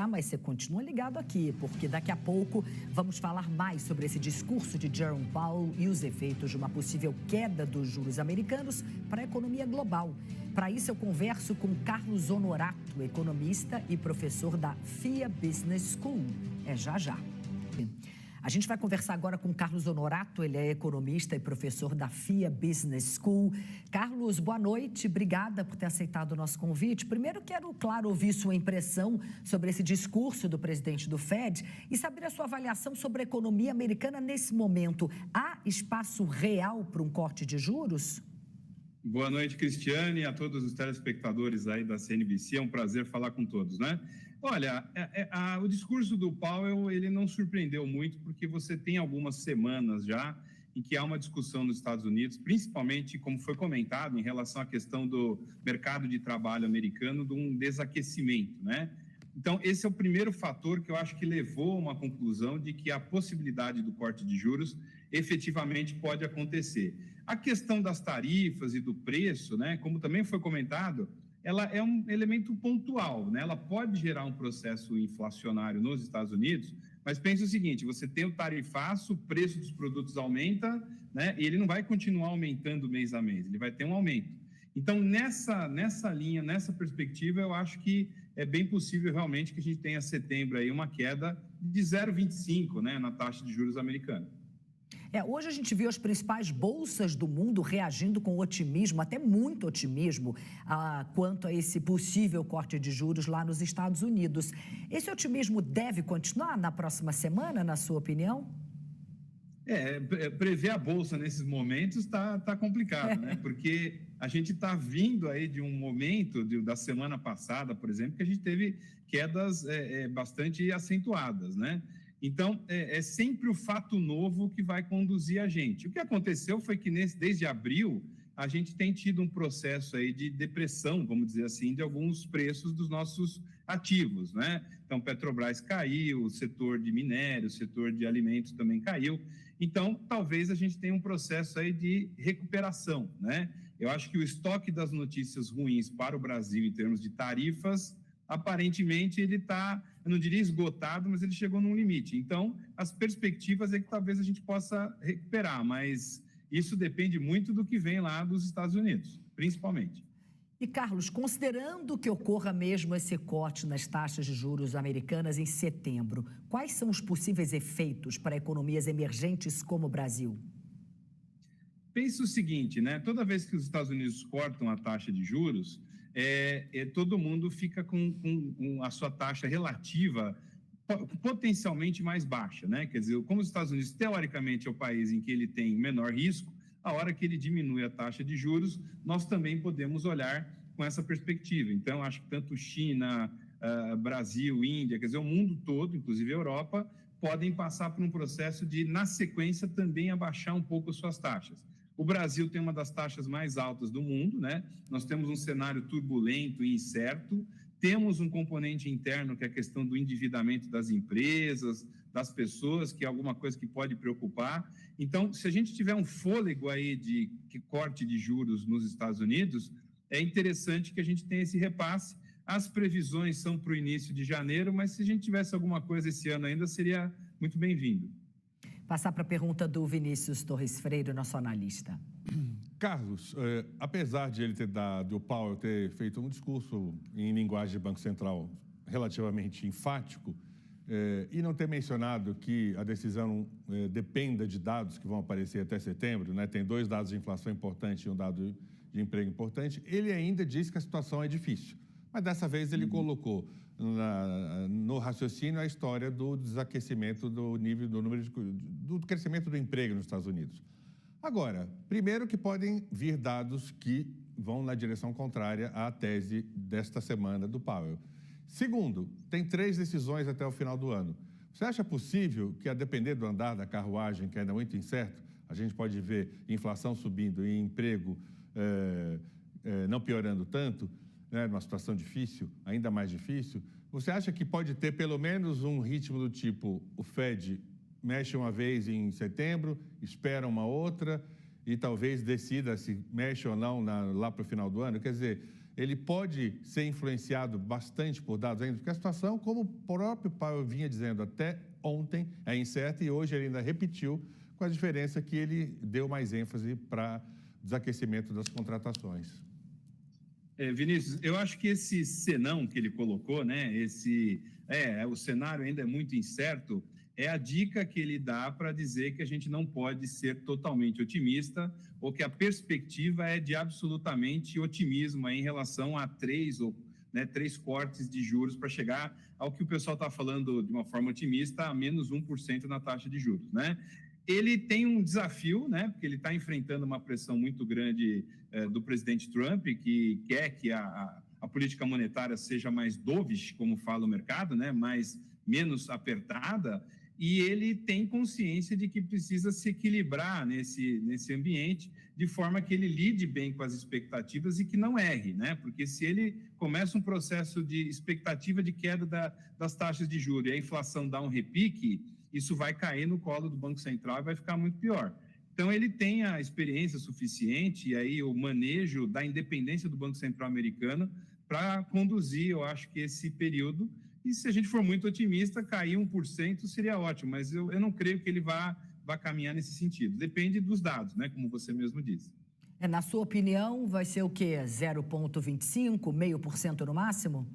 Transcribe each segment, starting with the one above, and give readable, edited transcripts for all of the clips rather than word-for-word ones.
Mas você continua ligado aqui, porque daqui a pouco vamos falar mais sobre esse discurso de Jerome Powell e os efeitos de uma possível queda dos juros americanos para a economia global. Para isso, eu converso com Carlos Honorato, economista e professor da FIA Business School. É já já. A gente vai conversar agora com Carlos Honorato, ele é economista e professor da FIA Business School. Carlos, boa noite, obrigada por ter aceitado o nosso convite. Primeiro, quero, claro, ouvir sua impressão sobre esse discurso do presidente do Fed e saber a sua avaliação sobre a economia americana nesse momento. Há espaço real para um corte de juros? Boa noite, Cristiane, e a todos os telespectadores aí da CNBC. É um prazer falar com todos, né? Olha, o discurso do Powell, ele não surpreendeu muito, porque você tem algumas semanas já em que há uma discussão nos Estados Unidos, principalmente, como foi comentado, em relação à questão do mercado de trabalho americano, de um desaquecimento, né? Então, esse é o primeiro fator que eu acho que levou a uma conclusão de que a possibilidade do corte de juros efetivamente pode acontecer. A questão das tarifas e do preço, né, como também foi comentado, ela é um elemento pontual, né? Ela pode gerar um processo inflacionário nos Estados Unidos, mas pense o seguinte, você tem o tarifaço, o preço dos produtos aumenta, né? E ele não vai continuar aumentando mês a mês, ele vai ter um aumento. Então, nessa linha, nessa perspectiva, eu acho que é bem possível realmente que a gente tenha setembro aí uma queda de 0,25, né, na taxa de juros americana. Hoje a gente viu as principais bolsas do mundo reagindo com otimismo, até muito otimismo, quanto a esse possível corte de juros lá nos Estados Unidos. Esse otimismo deve continuar na próxima semana, na sua opinião? Prever a bolsa nesses momentos está complicado, né? Porque a gente está vindo aí de um momento da semana passada, por exemplo, que a gente teve quedas bastante acentuadas, né? Então, é sempre o fato novo que vai conduzir a gente. O que aconteceu foi que desde abril a gente tem tido um processo aí de depressão, vamos dizer assim, de alguns preços dos nossos ativos, né? Então, Petrobras caiu, o setor de minério, o setor de alimentos também caiu. Então, talvez a gente tenha um processo aí de recuperação, né? Eu acho que o estoque das notícias ruins para o Brasil em termos de tarifas, aparentemente ele está, eu não diria esgotado, mas ele chegou num limite. Então, as perspectivas é que talvez a gente possa recuperar, mas isso depende muito do que vem lá dos Estados Unidos, principalmente. E, Carlos, considerando que ocorra mesmo esse corte nas taxas de juros americanas em setembro, quais são os possíveis efeitos para economias emergentes como o Brasil? Pense o seguinte, né? Toda vez que os Estados Unidos cortam a taxa de juros, todo mundo fica com a sua taxa relativa potencialmente mais baixa, né? Quer dizer, como os Estados Unidos, teoricamente, é o país em que ele tem menor risco, a hora que ele diminui a taxa de juros, nós também podemos olhar com essa perspectiva. Então, acho que tanto China, Brasil, Índia, quer dizer, o mundo todo, inclusive a Europa, podem passar por um processo de, na sequência, também abaixar um pouco as suas taxas. O Brasil tem uma das taxas mais altas do mundo, né? Nós temos um cenário turbulento e incerto, temos um componente interno que é a questão do endividamento das empresas, das pessoas, que é alguma coisa que pode preocupar. Então, se a gente tiver um fôlego aí de corte de juros nos Estados Unidos, é interessante que a gente tenha esse repasse. As previsões são para o início de janeiro, mas se a gente tivesse alguma coisa esse ano ainda, seria muito bem-vindo. Passar para a pergunta do Vinícius Torres Freire, nosso analista. Carlos, apesar de o Powell ter feito um discurso em linguagem de Banco Central relativamente enfático, e não ter mencionado que a decisão dependa de dados que vão aparecer até setembro, né? Tem 2 dados de inflação importantes e um dado de emprego importante, ele ainda diz que a situação é difícil. Mas dessa vez ele colocou no raciocínio a história do desaquecimento do crescimento do emprego nos Estados Unidos. Agora, primeiro que podem vir dados que vão na direção contrária à tese desta semana do Powell. Segundo, tem 3 decisões até o final do ano. Você acha possível que, a depender do andar da carruagem, que ainda é muito incerto, a gente pode ver inflação subindo e emprego não piorando tanto, né, numa situação difícil, ainda mais difícil, você acha que pode ter pelo menos um ritmo do tipo, o Fed mexe uma vez em setembro, espera uma outra e talvez decida se mexe ou não lá para o final do ano? Quer dizer, ele pode ser influenciado bastante por dados ainda, porque a situação, como o próprio Powell vinha dizendo até ontem, é incerta, e hoje ele ainda repetiu, com a diferença que ele deu mais ênfase para desaquecimento das contratações. Vinícius, eu acho que esse senão que ele colocou, né, o cenário ainda é muito incerto, é a dica que ele dá para dizer que a gente não pode ser totalmente otimista ou que a perspectiva é de absolutamente otimismo em relação a três cortes de juros para chegar ao que o pessoal está falando de uma forma otimista, a menos 1% na taxa de juros, né? Ele tem um desafio, né? Porque ele está enfrentando uma pressão muito grande do presidente Trump, que quer que a política monetária seja mais dovish, como fala o mercado, né? Menos apertada. E ele tem consciência de que precisa se equilibrar nesse ambiente, de forma que ele lide bem com as expectativas e que não erre, né? Porque se ele começa um processo de expectativa de queda das taxas de juros e a inflação dá um repique, isso vai cair no colo do Banco Central e vai ficar muito pior. Então, ele tem a experiência suficiente e aí o manejo da independência do Banco Central americano para conduzir, eu acho que esse período. E se a gente for muito otimista, cair 1% seria ótimo, mas eu não creio que ele vá caminhar nesse sentido. Depende dos dados, né, como você mesmo disse. Na sua opinião, vai ser o quê? 0,25%, 0,5% no máximo?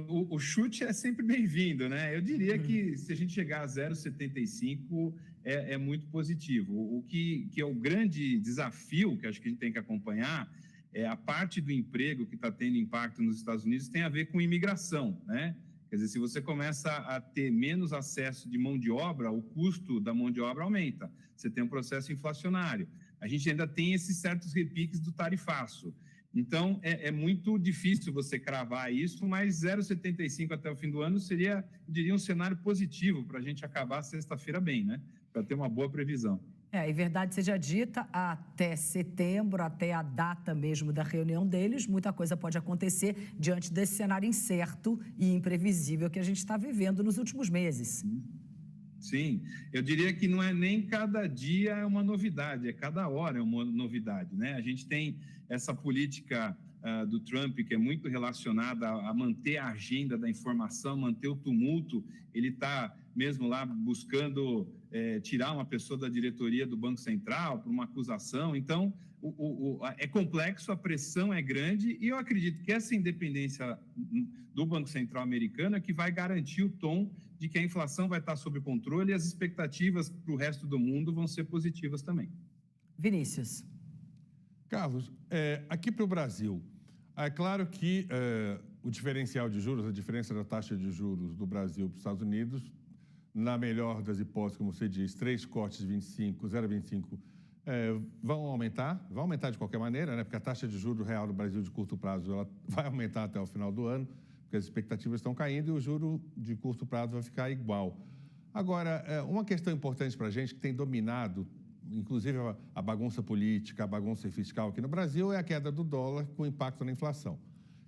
O chute é sempre bem-vindo, né? Eu diria que se a gente chegar a 0,75 é muito positivo. O que é o grande desafio que acho que a gente tem que acompanhar é a parte do emprego que está tendo impacto nos Estados Unidos tem a ver com imigração, né? Quer dizer, se você começa a ter menos acesso de mão de obra, o custo da mão de obra aumenta. Você tem um processo inflacionário. A gente ainda tem esses certos repiques do tarifaço. Então, é muito difícil você cravar isso, mas 0,75 até o fim do ano seria, eu diria, um cenário positivo para a gente acabar sexta-feira bem, né? Para ter uma boa previsão. E verdade seja dita, até setembro, até a data mesmo da reunião deles, muita coisa pode acontecer diante desse cenário incerto e imprevisível que a gente está vivendo nos últimos meses. Sim, eu diria que não é nem cada dia é uma novidade, é cada hora é uma novidade, né? A gente tem essa política do Trump que é muito relacionada a manter a agenda da informação, manter o tumulto. Ele está mesmo lá buscando tirar uma pessoa da diretoria do Banco Central por uma acusação. Então, é complexo, a pressão é grande e eu acredito que essa independência do Banco Central americano é que vai garantir o tom de que a inflação vai estar sob controle e as expectativas para o resto do mundo vão ser positivas também. Vinícius. Carlos, aqui para o Brasil, é claro que o diferencial de juros, a diferença da taxa de juros do Brasil para os Estados Unidos, na melhor das hipóteses, como você diz, 3 cortes de 25, 0,25, vão aumentar de qualquer maneira, né? Porque a taxa de juros real do Brasil de curto prazo ela vai aumentar até o final do ano, porque as expectativas estão caindo e o juro de curto prazo vai ficar igual. Agora, uma questão importante para a gente que tem dominado, inclusive a bagunça política, a bagunça fiscal aqui no Brasil, é a queda do dólar com impacto na inflação.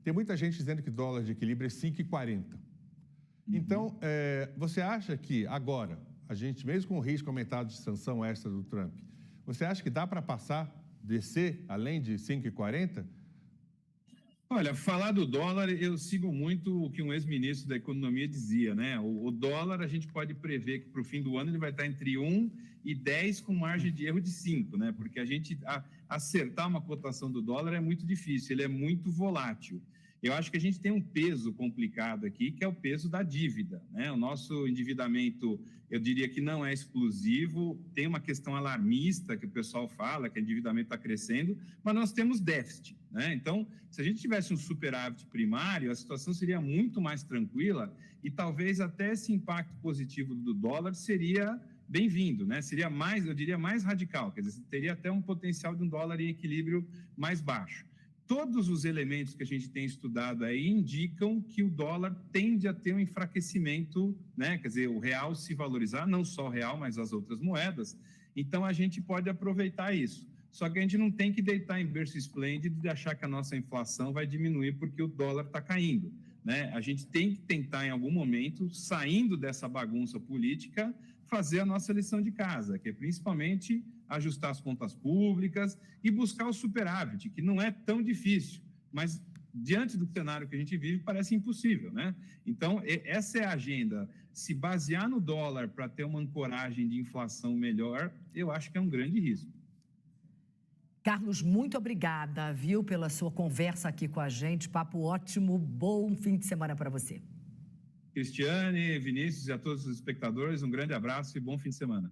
Tem muita gente dizendo que dólar de equilíbrio é 5,40. Então, você acha que agora, a gente, mesmo com o risco aumentado de sanção extra do Trump, você acha que dá para descer além de 5,40? Olha, falar do dólar, eu sigo muito o que um ex-ministro da Economia dizia, né? O dólar, a gente pode prever que para o fim do ano ele vai estar entre 1 e 10 com margem de erro de 5, né? Porque a gente acertar uma cotação do dólar é muito difícil, ele é muito volátil. Eu acho que a gente tem um peso complicado aqui, que é o peso da dívida, né? O nosso endividamento, eu diria que não é explosivo, tem uma questão alarmista que o pessoal fala, que o endividamento está crescendo, mas nós temos déficit, né? Então, se a gente tivesse um superávit primário, a situação seria muito mais tranquila e talvez até esse impacto positivo do dólar seria bem-vindo, né? Seria mais, eu diria, mais radical, quer dizer, teria até um potencial de um dólar em equilíbrio mais baixo. Todos os elementos que a gente tem estudado aí indicam que o dólar tende a ter um enfraquecimento, né? Quer dizer, o real se valorizar, não só o real, mas as outras moedas. Então, a gente pode aproveitar isso. Só que a gente não tem que deitar em berço esplêndido de achar que a nossa inflação vai diminuir porque o dólar está caindo, né? A gente tem que tentar, em algum momento, saindo dessa bagunça política, fazer a nossa lição de casa, que é principalmente ajustar as contas públicas e buscar o superávit, que não é tão difícil, mas diante do cenário que a gente vive, parece impossível, né? Então, essa é a agenda. Se basear no dólar para ter uma ancoragem de inflação melhor, eu acho que é um grande risco. Carlos, muito obrigada, viu, pela sua conversa aqui com a gente. Papo ótimo, bom fim de semana para você. Cristiane, Vinícius e a todos os espectadores, um grande abraço e bom fim de semana.